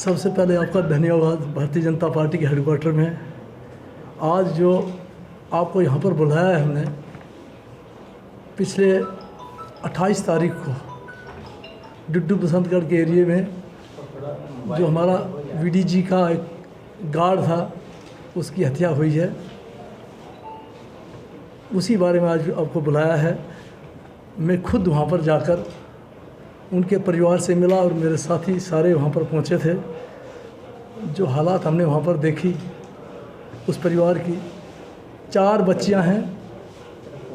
सबसे पहले आपका धन्यवाद भारतीय जनता पार्टी के हेडक्वार्टर में। आज जो आपको यहाँ पर बुलाया है हमने, पिछले 28 तारीख को डुड्डू बसंतगढ़ के एरिए में जो हमारा वीडीजी का एक गार्ड था उसकी हत्या हुई है, उसी बारे में आज आपको बुलाया है। मैं खुद वहाँ पर जाकर उनके परिवार से मिला और मेरे साथी सारे वहाँ पर पहुँचे थे। जो हालात हमने वहाँ पर देखी, उस परिवार की 4 बच्चियाँ हैं,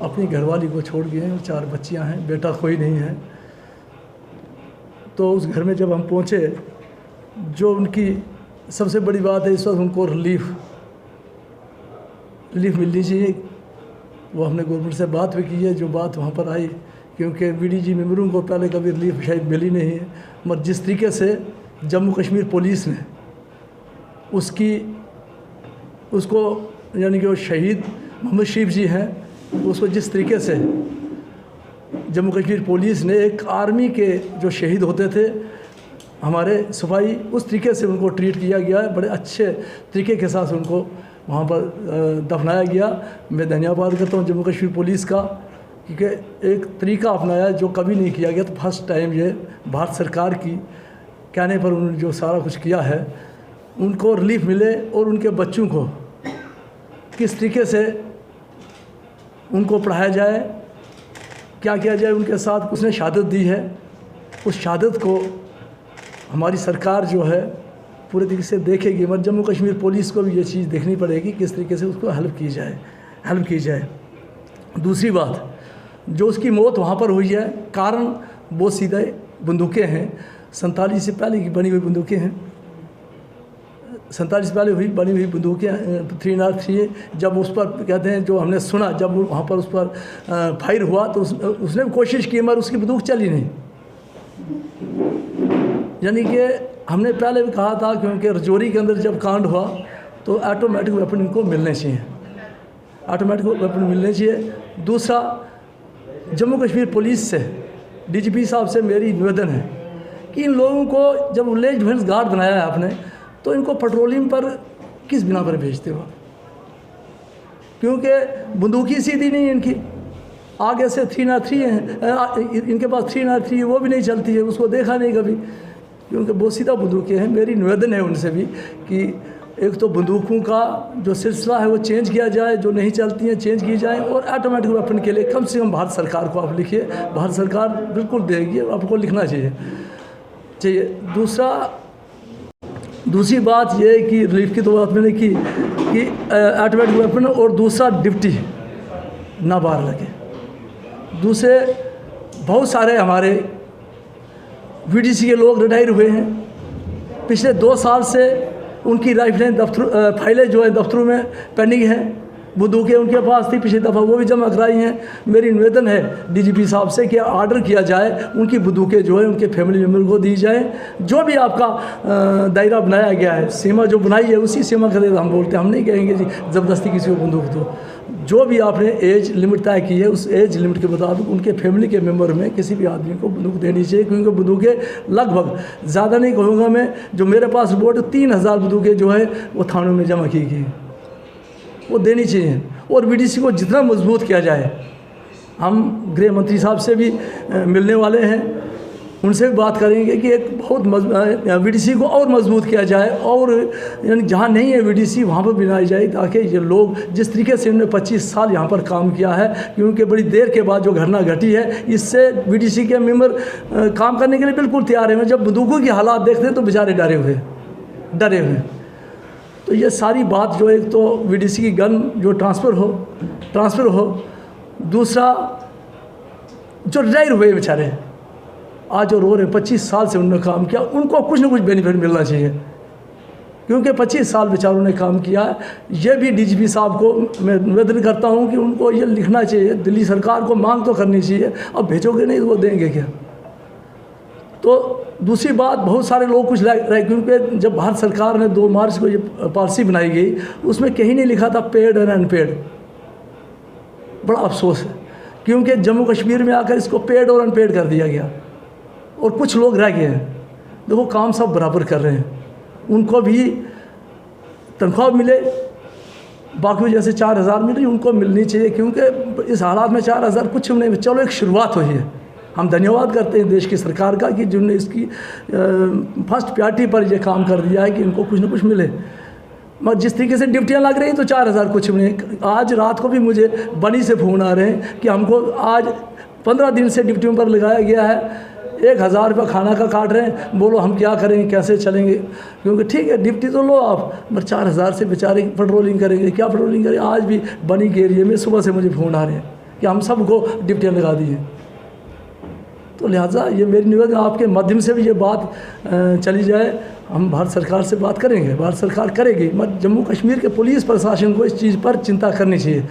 अपनी घरवाली को छोड़ गए हैं, 4 बच्चियाँ हैं, बेटा कोई नहीं है। तो उस घर में जब हम पहुँचे, जो उनकी सबसे बड़ी बात है, इस वक्त उनको रिलीफ मिलनी चाहिए। वो हमने गवर्नमेंट से बात भी की है, जो बात वहाँ पर आई, क्योंकि वीडीजी मेंबरों को पहले कभी रिलीफ शायद मिली नहीं है। मगर जिस तरीके से जम्मू कश्मीर पुलिस ने उसको यानी कि वो शहीद मोहम्मद शरीफ जी हैं, उसको जिस तरीके से जम्मू कश्मीर पुलिस ने एक आर्मी के जो शहीद होते थे हमारे सिपाही, उस तरीके से उनको ट्रीट किया गया है। बड़े अच्छे तरीके के साथ उनको वहाँ पर दफनाया गया। मैं धन्यवाद करता हूँ जम्मू कश्मीर पुलिस का, क्योंकि एक तरीका अपनाया जो कभी नहीं किया गया। तो फर्स्ट टाइम ये भारत सरकार की कहने पर उन्होंने जो सारा कुछ किया है, उनको रिलीफ मिले और उनके बच्चों को किस तरीके से उनको पढ़ाया जाए, क्या किया जाए उनके साथ। उसने शहादत दी है, उस शहादत को हमारी सरकार जो है पूरे तरीके से देखेगी। मगर जम्मू कश्मीर पुलिस को भी ये चीज़ देखनी पड़ेगी किस तरीके से उसको हेल्प की जाए। दूसरी बात, जो उसकी मौत वहाँ पर हुई है, कारण बहुत सीधे बंदूकें हैं, 47 से पहले की बनी हुई बंदूकें हैं। 47 से पहले बनी हुई बंदूकें 303। जब उस पर कहते हैं, जो हमने सुना, जब वहाँ पर उस पर फायर हुआ तो उसने भी कोशिश की, मगर उसकी बंदूक चली नहीं। यानी कि हमने पहले भी कहा था, क्योंकि रजौरी के अंदर जब कांड हुआ तो ऑटोमेटिक वेपन इनको मिलने चाहिए, ऑटोमेटिक वेपन मिलने चाहिए। दूसरा, जम्मू कश्मीर पुलिस से डीजीपी साहब से मेरी निवेदन है कि इन लोगों को जब विलेज डिफेंस गार्ड बनाया है आपने, तो इनको पेट्रोलिंग पर किस बिना पर भेजते हो? क्योंकि बंदूकी सीधी नहीं है इनकी, आगे से 303 है, इनके पास 303 है, वो भी नहीं चलती है, उसको देखा नहीं कभी, क्योंकि बहुत सीधा बंदूकें हैं। मेरी निवेदन है उनसे भी कि एक तो बंदूकों का जो सिलसिला है वो चेंज किया जाए, जो नहीं चलती हैं चेंज की जाए, और ऑटोमेटिक वेपन के लिए कम से कम भारत सरकार को आप लिखिए, भारत सरकार बिल्कुल देगी, आपको लिखना चाहिए। दूसरी बात ये है कि रिलीफ की तो बात मैंने की कि ऑटोमेटिक वेपन, और दूसरा ड्यूटी ना बाहर लगे। दूसरे बहुत सारे हमारे वीडीसी के लोग रिटायर हुए हैं, पिछले 2 साल से उनकी फाइलें जो है दफ्तरों में पेंडिंग है, बंदूकें उनके पास थी, पिछली दफ़ा वो भी जमा कराई हैं। मेरी निवेदन है डीजीपी साहब से कि ऑर्डर किया जाए, उनकी बंदूकें जो है उनके फैमिली मेम्बर को दी जाए। जो भी आपका दायरा बनाया गया है, सीमा जो बनाई है, उसी सीमा के हम बोलते हैं। हम नहीं कहेंगे जी ज़बरदस्ती किसी को बंदूक दो। जो भी आपने एज लिमिट तय की है, उस एज लिमिट के मुताबिक उनके फैमिली के मेम्बर में किसी भी आदमी को बंदूक देनी चाहिए, क्योंकि बंदूकें लगभग, ज़्यादा नहीं कहूँगा मैं, जो मेरे पास रिपोर्ट 3000 बंदूकें जो है वो थानों में जमा की गई, वो देनी चाहिए। और वीडीसी को जितना मजबूत किया जाए, हम गृह मंत्री साहब से भी मिलने वाले हैं, उनसे भी बात करेंगे कि एक बहुत वीडीसी को और मजबूत किया जाए, और यानी जहाँ नहीं है वीडीसी वहाँ पर बनाई जाए, ताकि ये लोग जिस तरीके से उन्होंने 25 साल यहाँ पर काम किया है, क्योंकि बड़ी देर के बाद जो घटना घटी है, इससे वीडीसी के मेंबर काम करने के लिए बिल्कुल तैयार हैं। जब बंदूकों की हालात देखते हैं तो बेचारे डरे हुए। तो ये सारी बात जो, एक तो वीडीसी की गन जो ट्रांसफ़र हो, दूसरा जो रिटायर हुए बेचारे आज जो रो रहे, 25 साल से उन्होंने काम किया, उनको कुछ ना कुछ बेनिफिट मिलना चाहिए, क्योंकि 25 साल बेचारों ने काम किया है। ये भी डीजीपी साहब को मैं निवेदन करता हूँ कि उनको ये लिखना चाहिए, दिल्ली सरकार को मांग तो करनी चाहिए। अब भेजोगे नहीं तो वो देंगे क्या? तो दूसरी बात, बहुत सारे लोग कुछ रहे, क्योंकि जब भारत सरकार ने 2 मार्च को ये पॉलिसी बनाई गई, उसमें कहीं नहीं लिखा था पेड और अनपेड। बड़ा अफसोस है, क्योंकि जम्मू कश्मीर में आकर इसको पेड और अनपेड कर दिया गया, और कुछ लोग रह गए हैं। देखो काम सब बराबर कर रहे हैं, उनको भी तनख्वाह मिले, बाकी जैसे 4,000 मिली उनको मिलनी चाहिए, क्योंकि इस हालात में 4,000 कुछ नहीं, चलो एक शुरुआत हुई है। हम धन्यवाद करते हैं देश की सरकार का कि जिन्होंने इसकी फर्स्ट प्रायोरिटी पर यह काम कर दिया है कि इनको कुछ ना कुछ मिले। मगर जिस तरीके से ड्यूटियाँ लग रही हैं तो 4,000 कुछ नहीं। आज रात को भी मुझे बनी से फ़ोन आ रहे हैं कि हमको आज 15 दिन से ड्यूटियों पर लगाया गया है, 1,000 रुपये खाना का काट रहे हैं, बोलो हम क्या करेंगे, कैसे चलेंगे, क्योंकि ठीक है ड्यूटी तो लो आप, मगर 4,000 से बेचारे पेट्रोलिंग करेंगे, क्या पेट्रोलिंग करेंगे। आज भी बनी के एरिए में सुबह से मुझे फ़ोन आ रहे हैं कि हम सबको ड्यूटियाँ लगा दी हैं। तो लिहाजा ये मेरी निवेदन आपके माध्यम से भी ये बात चली जाए, हम भारत सरकार से बात करेंगे, भारत सरकार करेगी, मगर जम्मू कश्मीर के पुलिस प्रशासन को इस चीज़ पर चिंता करनी चाहिए।